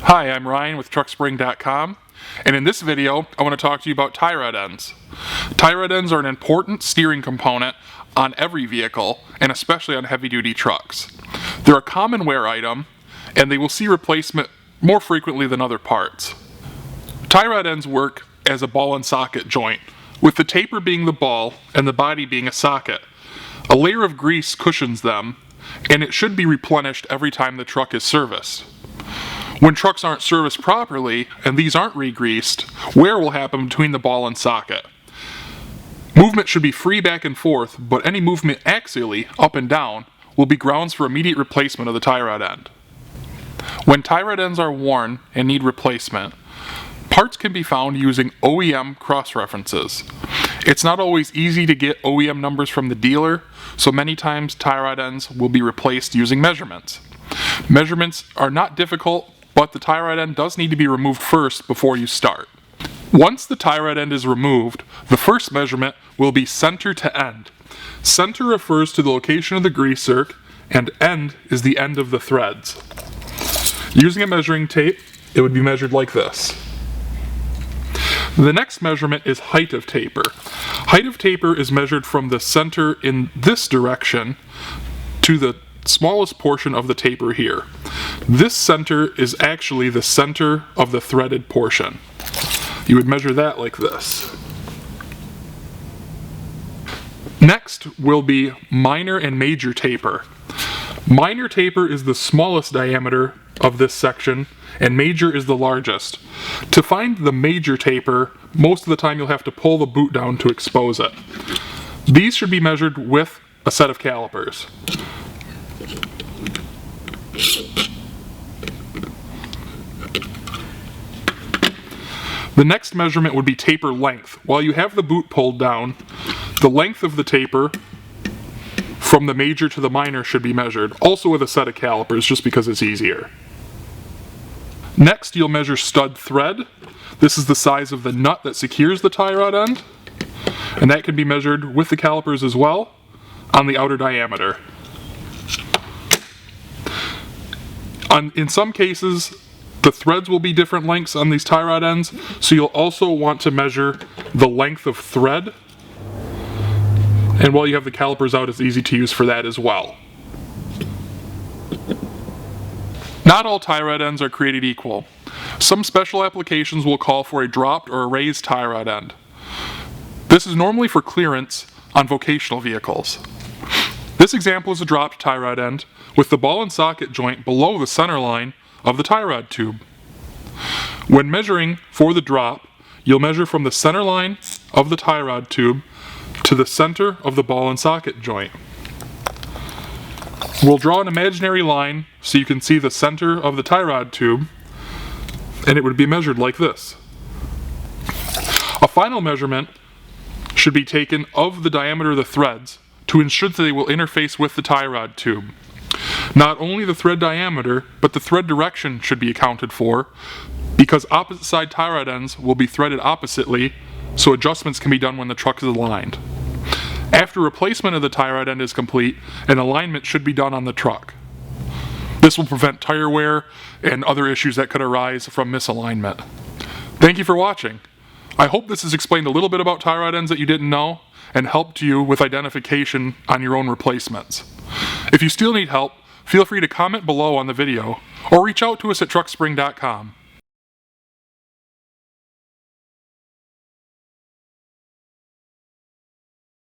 Hi, I'm Ryan with TruckSpring.com, and in this video I want to talk to you about tie rod ends. Tie rod ends are an important steering component on every vehicle, and especially on heavy-duty trucks. They're a common wear item, and they will see replacement more frequently than other parts. Tie rod ends work as a ball and socket joint, with the taper being the ball and the body being a socket. A layer of grease cushions them, and it should be replenished every time the truck is serviced. When trucks aren't serviced properly, and these aren't re-greased, wear will happen between the ball and socket. Movement should be free back and forth, but any movement axially, up and down, will be grounds for immediate replacement of the tie rod end. When tie rod ends are worn and need replacement, parts can be found using OEM cross-references. It's not always easy to get OEM numbers from the dealer, so many times tie rod ends will be replaced using measurements. Measurements are not difficult, but the tie rod end does need to be removed first before you start. Once the tie rod end is removed, the first measurement will be center to end. Center refers to the location of the grease zerk, and end is the end of the threads. Using a measuring tape, it would be measured like this. The next measurement is height of taper. Height of taper is measured from the center in this direction to the smallest portion of the taper here. This center is actually the center of the threaded portion. You would measure that like this. Next will be minor and major taper. Minor taper is the smallest diameter of this section, and major is the largest. To find the major taper, most of the time you'll have to pull the boot down to expose it. These should be measured with a set of calipers. The next measurement would be taper length. While you have the boot pulled down, the length of the taper from the major to the minor should be measured, also with a set of calipers, just because it's easier. Next, you'll measure stud thread. This is the size of the nut that secures the tie rod end, and that can be measured with the calipers as well on the outer diameter. In some cases, the threads will be different lengths on these tie rod ends, so you'll also want to measure the length of thread. And while you have the calipers out, it's easy to use for that as well. Not all tie rod ends are created equal. Some special applications will call for a dropped or a raised tie rod end. This is normally for clearance on vocational vehicles. This example is a dropped tie rod end with the ball and socket joint below the center line of the tie rod tube. When measuring for the drop, you'll measure from the center line of the tie rod tube to the center of the ball and socket joint. We'll draw an imaginary line so you can see the center of the tie rod tube, and it would be measured like this. A final measurement should be taken of the diameter of the threads to ensure that they will interface with the tie rod tube. Not only the thread diameter, but the thread direction should be accounted for, because opposite side tie rod ends will be threaded oppositely, so adjustments can be done when the truck is aligned. After replacement of the tie rod end is complete, an alignment should be done on the truck. This will prevent tire wear and other issues that could arise from misalignment. Thank you for watching. I hope this has explained a little bit about tie rod ends that you didn't know and helped you with identification on your own replacements. If you still need help, feel free to comment below on the video or reach out to us at TruckSpring.com.